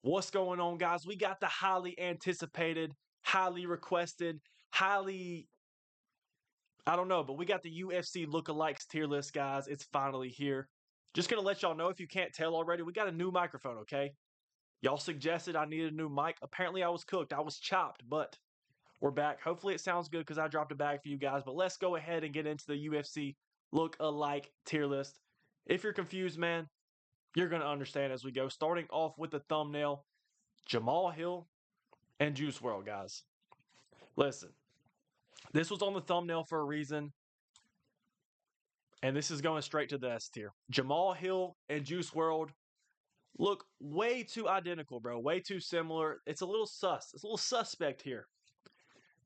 What's going on, guys? We got the highly anticipated, highly requested, highly, I don't know, but we got the UFC lookalikes tier list, guys. It's finally here. Just going to let y'all know, if you can't tell already, we got a new microphone, okay? Y'all suggested I needed a new mic. Apparently, I was cooked. I was chopped, but we're back. Hopefully, it sounds good because I dropped a bag for you guys. But let's go ahead and get into the UFC lookalike tier list. If you're confused, man, you're going to understand as we go. Starting off with the thumbnail, Jamal Hill and Juice WRLD, guys. Listen, this was on the thumbnail for a reason, and this is going straight to the S tier. Jamal Hill and Juice WRLD look way too identical, bro. Way too similar. It's a little sus. It's a little suspect here.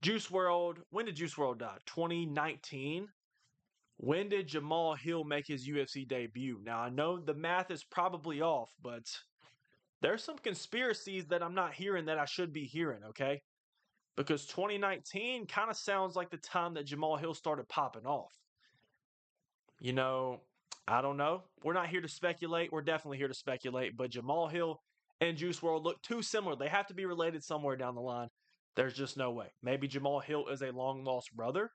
Juice WRLD, when did Juice WRLD die? 2019. When did Jamal Hill make his UFC debut? Now, I know the math is probably off, but there's some conspiracies that I'm not hearing that I should be hearing, okay? Because 2019 kind of sounds like the time that Jamal Hill started popping off. You know, I don't know. We're not here to speculate. We're definitely here to speculate. But Jamal Hill and Juice WRLD look too similar. They have to be related somewhere down the line. There's just no way. Maybe Jamal Hill is a long-lost brother.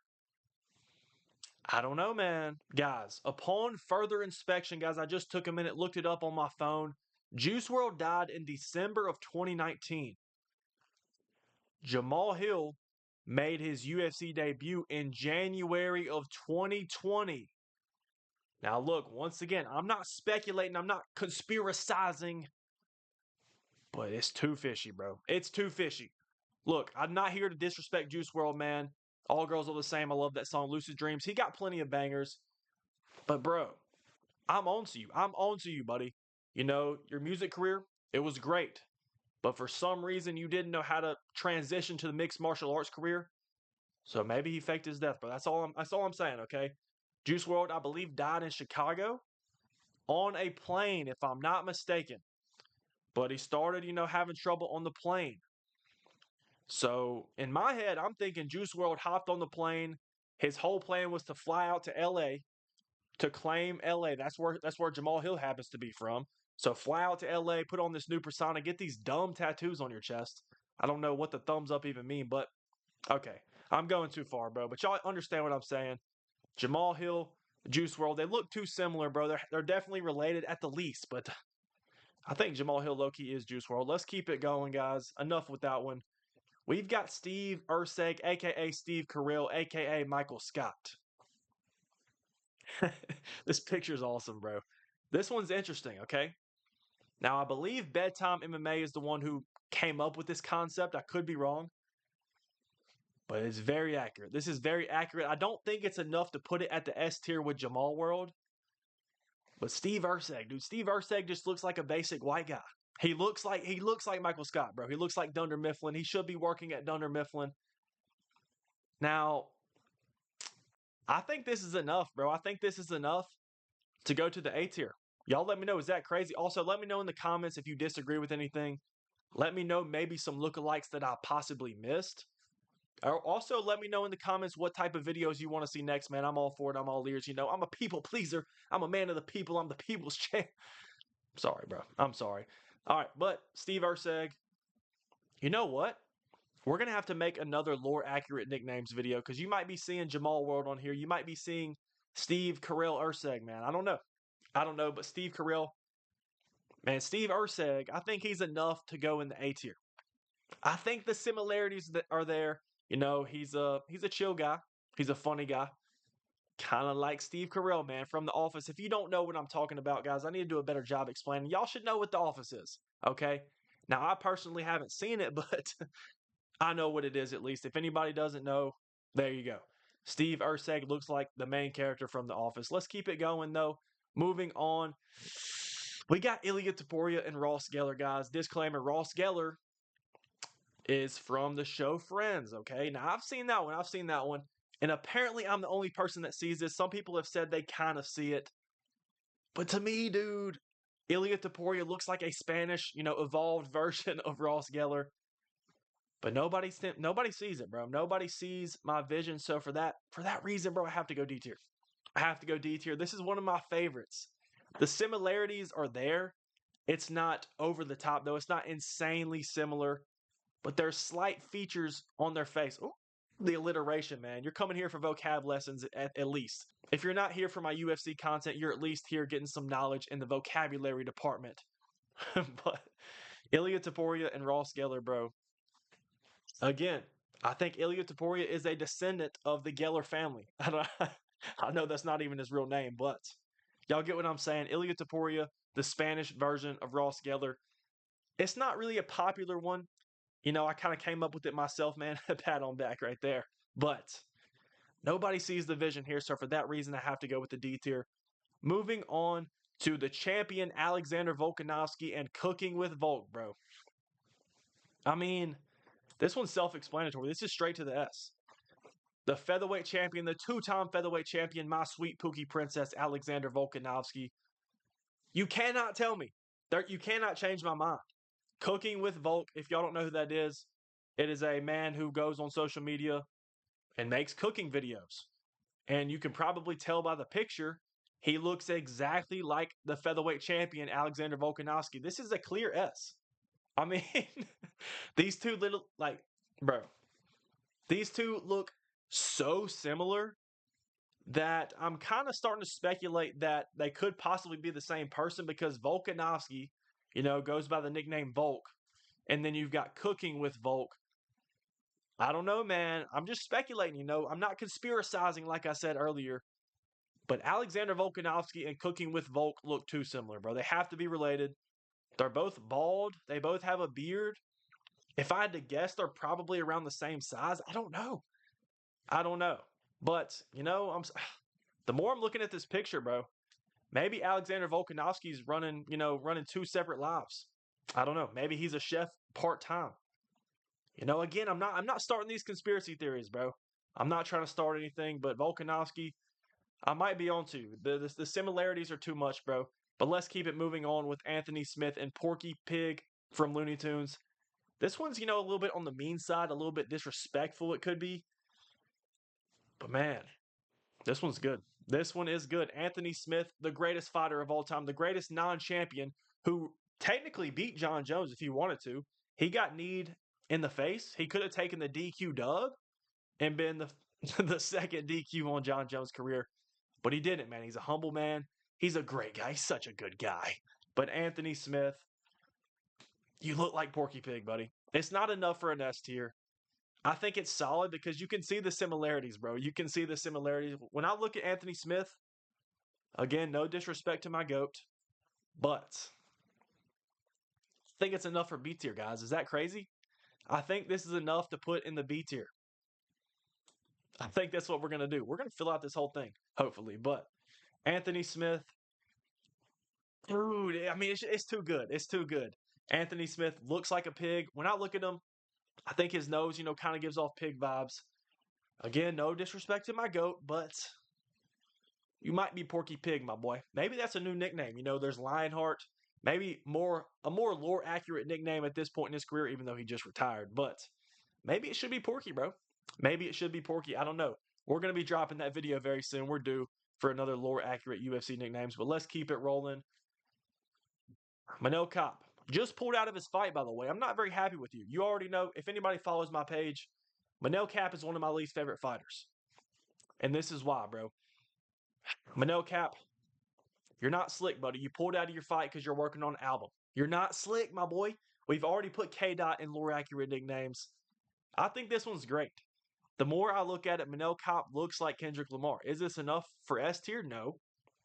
I don't know, man. Guys, upon further inspection, guys, I just took a minute, looked it up on my phone. Juice WRLD died in December of 2019. Jamal Hill made his UFC debut in January of 2020. Now, look, once again, I'm not speculating, I'm not conspiracizing, but it's too fishy, bro. It's too fishy. Look, I'm not here to disrespect Juice WRLD, man. All girls are the same. I love that song, Lucid Dreams. He got plenty of bangers. But, bro, I'm on to you. I'm on to you, buddy. You know, your music career, it was great. But for some reason, you didn't know how to transition to the mixed martial arts career. So maybe he faked his death, bro. That's all I'm saying, okay? Juice WRLD, I believe, died in Chicago on a plane, if I'm not mistaken. But he started, having trouble on the plane. So in my head, I'm thinking Juice WRLD hopped on the plane. His whole plan was to fly out to LA to claim LA. That's where Jamal Hill happens to be from. So fly out to LA, put on this new persona, get these dumb tattoos on your chest. I don't know what the thumbs up even mean, but okay. I'm going too far, bro. But y'all understand what I'm saying. Jamal Hill, Juice WRLD, they look too similar, bro. They're definitely related at the least, but I think Jamal Hill low-key is Juice WRLD. Let's keep it going, guys. Enough with that one. We've got Steve Erceg, a.k.a. Steve Carell, a.k.a. Michael Scott. This picture's awesome, bro. This one's interesting, okay? Now, I believe Bedtime MMA is the one who came up with this concept. I could be wrong. But it's very accurate. This is very accurate. I don't think it's enough to put it at the S tier with Jamal WRLD. But Steve Erceg, dude. Steve Erceg just looks like a basic white guy. He looks like Michael Scott, bro. He looks like Dunder Mifflin. He should be working at Dunder Mifflin. Now, I think this is enough, bro. I think this is enough to go to the A tier. Y'all let me know. Is that crazy? Also, let me know in the comments if you disagree with anything. Let me know maybe some lookalikes that I possibly missed. Also, let me know in the comments what type of videos you want to see next, man. I'm all for it. I'm all ears. I'm a people pleaser. I'm a man of the people. I'm the people's champ. Sorry, bro. I'm sorry. All right, but Steve Erceg, you know what? We're going to have to make another lore-accurate nicknames video because you might be seeing Jamal WRLD on here. You might be seeing Steve Carell Erceg, man. I don't know, but Steve Carell, man, Steve Erceg, I think he's enough to go in the A tier. I think the similarities that are there. He's a chill guy. He's a funny guy. Kind of like Steve Carell, man, from The Office. If you don't know what I'm talking about, guys, I need to do a better job explaining. Y'all should know what The Office is, okay? Now, I personally haven't seen it, but I know what it is at least. If anybody doesn't know, there you go. Steve Erceg looks like the main character from The Office. Let's keep it going, though. Moving on. We got Ilia Topuria and Ross Geller, guys. Disclaimer, Ross Geller is from the show Friends, okay? Now, I've seen that one. And apparently, I'm the only person that sees this. Some people have said they kind of see it. But to me, dude, Ilia Topuria looks like a Spanish, evolved version of Ross Geller. But nobody sees it, bro. Nobody sees my vision. So for that reason, bro, I have to go D tier. I have to go D tier. This is one of my favorites. The similarities are there. It's not over the top, though. It's not insanely similar, but there's slight features on their face. Ooh, the alliteration, man. You're coming here for vocab lessons at least. If you're not here for my UFC content, you're at least here getting some knowledge in the vocabulary department. But Ilia Topuria and Ross Geller, bro. Again, I think Ilia Topuria is a descendant of the Geller family. I know that's not even his real name, but y'all get what I'm saying. Ilia Topuria, the Spanish version of Ross Geller. It's not really a popular one. You know, I kind of came up with it myself, man. A pat on back right there. But nobody sees the vision here, so for that reason, I have to go with the D tier. Moving on to the champion Alexander Volkanovski and Cooking with Volk, bro. I mean, this one's self-explanatory. This is straight to the S. The featherweight champion, the two-time featherweight champion, my sweet Pookie princess, Alexander Volkanovski. You cannot tell me. You cannot change my mind. Cooking with Volk, if y'all don't know who that is, it is a man who goes on social media and makes cooking videos. And you can probably tell by the picture, he looks exactly like the featherweight champion, Alexander Volkanovski. This is a clear S. I mean, these two little, like, bro, these two look so similar that I'm kind of starting to speculate that they could possibly be the same person because Volkanovski, you know, goes by the nickname Volk. And then you've got Cooking with Volk. I don't know, man. I'm just speculating, you know. I'm not conspiracizing like I said earlier. But Alexander Volkanovski and Cooking with Volk look too similar, bro. They have to be related. They're both bald. They both have a beard. If I had to guess, they're probably around the same size. I don't know. I don't know. But, you know, the more I'm looking at this picture, bro, maybe Alexander Volkanovski's running two separate lives. I don't know. Maybe he's a chef part-time. You know, again, I'm not starting these conspiracy theories, bro. I'm not trying to start anything, but Volkanovski, I might be on to. The similarities are too much, bro. But let's keep it moving on with Anthony Smith and Porky Pig from Looney Tunes. This one's, you know, a little bit on the mean side, a little bit disrespectful, it could be. But man, this one's good. This one is good. Anthony Smith, the greatest fighter of all time, the greatest non-champion who technically beat John Jones if he wanted to. He got kneed in the face. He could have taken the DQ dub and been the the second DQ on John Jones' career, but he didn't, man. He's a humble man. He's a great guy. He's such a good guy. But Anthony Smith, you look like Porky Pig, buddy. It's not enough for an S tier. I think it's solid because you can see the similarities, bro. You can see the similarities. When I look at Anthony Smith, again, no disrespect to my GOAT, but I think it's enough for B tier, guys. Is that crazy? I think this is enough to put in the B tier. I think that's what we're going to do. We're going to fill out this whole thing, hopefully. But Anthony Smith, dude, I mean, it's too good. It's too good. Anthony Smith looks like a pig. When I look at him, I think his nose, you know, kind of gives off pig vibes. Again, no disrespect to my GOAT, but you might be Porky Pig, my boy. Maybe that's a new nickname. You know, there's Lionheart. Maybe a more lore accurate nickname at this point in his career, even though he just retired. But maybe it should be Porky, bro. Maybe it should be Porky. I don't know. We're going to be dropping that video very soon. We're due for another lore accurate UFC nicknames, but let's keep it rolling. Manel Kape just pulled out of his fight, by the way. I'm not very happy with you. You already know, if anybody follows my page, Manel Kape is one of my least favorite fighters. And this is why, bro. Manel Kape, you're not slick, buddy. You pulled out of your fight because you're working on an album. You're not slick, my boy. We've already put K-Dot in lore accurate nicknames. I think this one's great. The more I look at it, Manel Kape looks like Kendrick Lamar. Is this enough for S tier? No.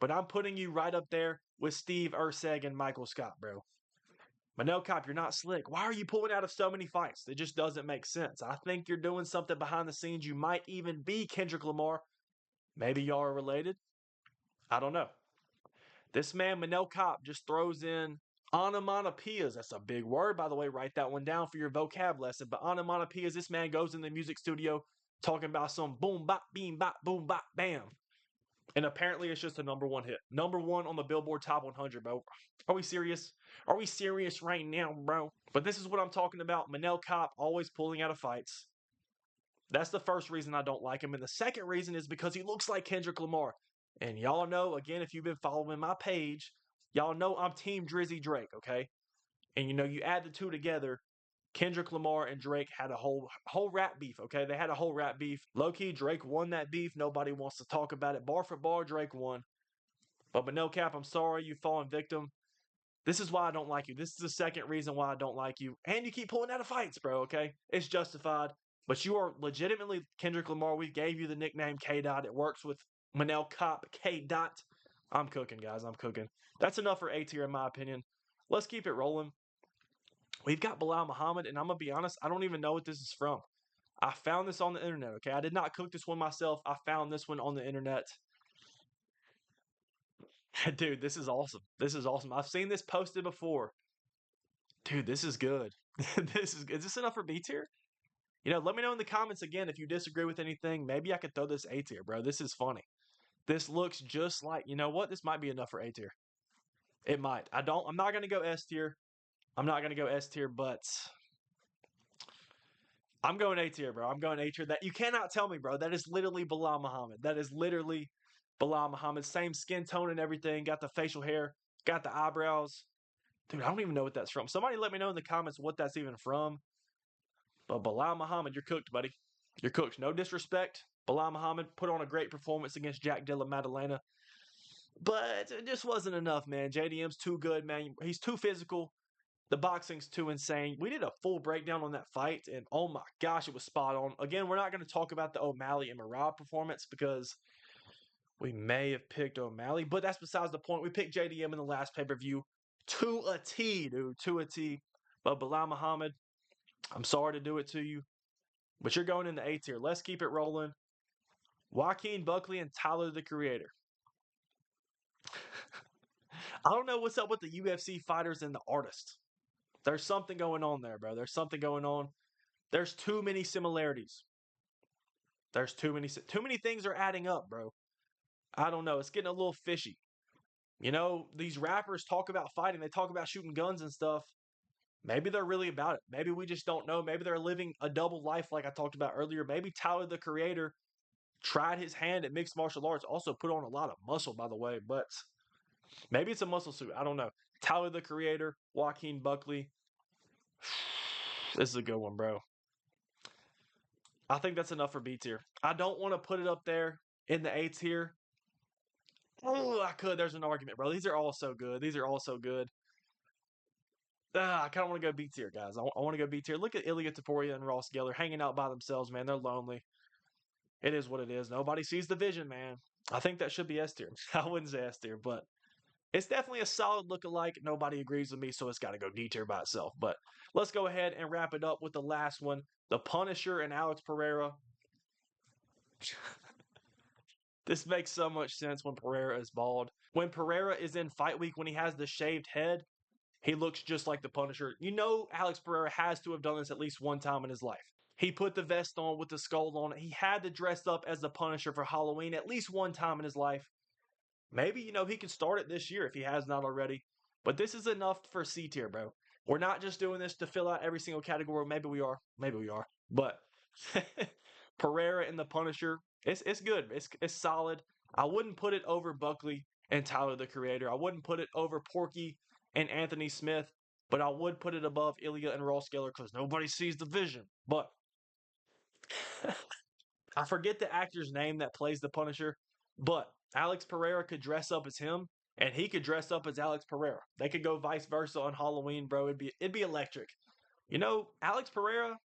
But I'm putting you right up there with Steve Erceg and Michael Scott, bro. Manel Kape, you're not slick. Why are you pulling out of so many fights? It just doesn't make sense. I think you're doing something behind the scenes. You might even be Kendrick Lamar. Maybe y'all are related. I don't know. This man, Manel Kape, just throws in onomatopoeias. That's a big word, by the way. Write that one down for your vocab lesson. But onomatopoeias, this man goes in the music studio talking about some boom, bop, beam, bop, boom, bop, bam. And apparently it's just a #1 hit. #1 on the Billboard Top 100, bro. Are we serious? Are we serious right now, bro? But this is what I'm talking about. Manel Kape always pulling out of fights. That's the first reason I don't like him. And the second reason is because he looks like Kendrick Lamar. And y'all know, again, if you've been following my page, Y'all know I'm Team Drizzy Drake, okay? And you add the two together, Kendrick Lamar and Drake had a whole rap beef, okay? They had a whole rap beef. Low key, Drake won that beef. Nobody wants to talk about it. Bar for bar, Drake won. But Manel Cap, I'm sorry you've fallen victim. This is why I don't like you. This is the second reason why I don't like you. And you keep pulling out of fights, bro, okay? It's justified. But you are legitimately Kendrick Lamar. We gave you the nickname K Dot. It works with Manel Cop K Dot. I'm cooking, guys. I'm cooking. That's enough for A tier, in my opinion. Let's keep it rolling. We've got Belal Muhammad, and I'm going to be honest, I don't even know what this is from. I found this on the internet, okay? I did not cook this one myself. I found this one on the internet. Dude, this is awesome. This is awesome. I've seen this posted before. Dude, this is good. Is this enough for B tier? Let me know in the comments again if you disagree with anything. Maybe I could throw this A tier, bro. This is funny. This looks just like, you know what? This might be enough for A tier. It might. I'm not gonna go S tier. I'm not gonna go S tier, but I'm going A tier, bro. I'm going A tier. That you cannot tell me, bro. That is literally Belal Muhammad. That is literally Belal Muhammad. Same skin tone and everything. Got the facial hair. Got the eyebrows. Dude, I don't even know what that's from. Somebody let me know in the comments what that's even from. But Belal Muhammad, you're cooked, buddy. You're cooked. No disrespect. Belal Muhammad put on a great performance against Jack Dilla Maddalena. But it just wasn't enough, man. JDM's too good, man. He's too physical. The boxing's too insane. We did a full breakdown on that fight, and oh my gosh, it was spot on. Again, we're not going to talk about the O'Malley and Merab performance because we may have picked O'Malley, but that's besides the point. We picked JDM in the last pay-per-view to a T, dude, to a T. But Belal Muhammad, I'm sorry to do it to you, but you're going into A tier. Let's keep it rolling. Joaquin Buckley and Tyler, the Creator. I don't know what's up with the UFC fighters and the artists. There's something going on there, bro. There's something going on. There's too many similarities. There's too many things are adding up, bro. I don't know. It's getting a little fishy. These rappers talk about fighting. They talk about shooting guns and stuff. Maybe they're really about it. Maybe we just don't know. Maybe they're living a double life like I talked about earlier. Maybe Tyler, the Creator, tried his hand at mixed martial arts. Also put on a lot of muscle, by the way. But maybe it's a muscle suit. I don't know. Tyler, the Creator, Joaquin Buckley. This is a good one, bro. I think that's enough for B tier. I don't want to put it up there in the A tier. Oh, I could. There's an argument, bro. These are all so good. These are all so good. I kind of want to go B tier, guys. I want to go B tier. Look at Ilia, Topuria, and Ross Geller hanging out by themselves, man. They're lonely. It is what it is. Nobody sees the vision, man. I think that should be S tier. I wouldn't say S tier, but it's definitely a solid look-alike. Nobody agrees with me, so it's got to go D tier by itself. But let's go ahead and wrap it up with the last one. The Punisher and Alex Pereira. This makes so much sense when Pereira is bald. When Pereira is in fight week, when he has the shaved head, he looks just like the Punisher. Alex Pereira has to have done this at least one time in his life. He put the vest on with the skull on it. He had to dress up as the Punisher for Halloween at least one time in his life. Maybe, he can start it this year if he has not already. But this is enough for C tier, bro. We're not just doing this to fill out every single category. Maybe we are. Maybe we are. But Pereira and the Punisher, it's good. It's solid. I wouldn't put it over Buckley and Tyler, the Creator. I wouldn't put it over Porky and Anthony Smith. But I would put it above Ilia and Ross Geller because nobody sees the vision. But I forget the actor's name that plays the Punisher. But Alex Pereira could dress up as him, and he could dress up as Alex Pereira. They could go vice versa on Halloween, bro. It'd be electric. Alex Pereira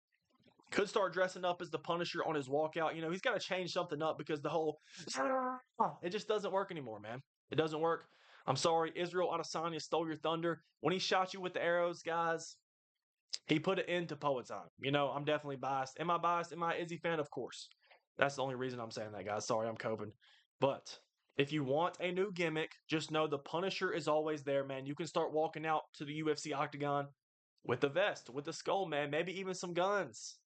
could start dressing up as the Punisher on his walkout. He's got to change something up because the whole it just doesn't work anymore, man. It doesn't work. I'm sorry, Israel Adesanya stole your thunder. When he shot you with the arrows, guys, he put it into Poa time. I'm definitely biased. Am I biased? Am I an Izzy fan? Of course. That's the only reason I'm saying that, guys. Sorry, I'm coping. But if you want a new gimmick, just know the Punisher is always there, man. You can start walking out to the UFC octagon with the vest, with the skull, man. Maybe even some guns.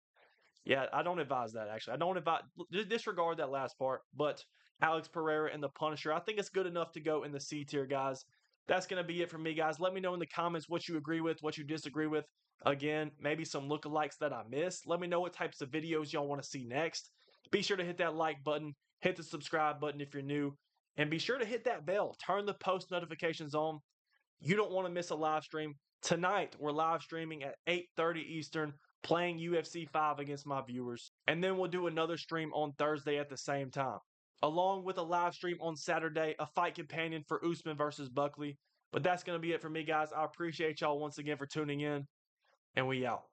Yeah, I don't advise that, actually. I don't advise, disregard that last part. But Alex Pereira and the Punisher, I think it's good enough to go in the C tier, guys. That's going to be it for me, guys. Let me know in the comments what you agree with, what you disagree with. Again, maybe some lookalikes that I missed. Let me know what types of videos y'all want to see next. Be sure to hit that like button, hit the subscribe button if you're new, and be sure to hit that bell. Turn the post notifications on. You don't want to miss a live stream. Tonight, we're live streaming at 8:30 Eastern, playing UFC 5 against my viewers. And then we'll do another stream on Thursday at the same time, along with a live stream on Saturday, a fight companion for Usman versus Buckley. But that's going to be it for me, guys. I appreciate y'all once again for tuning in, and we out.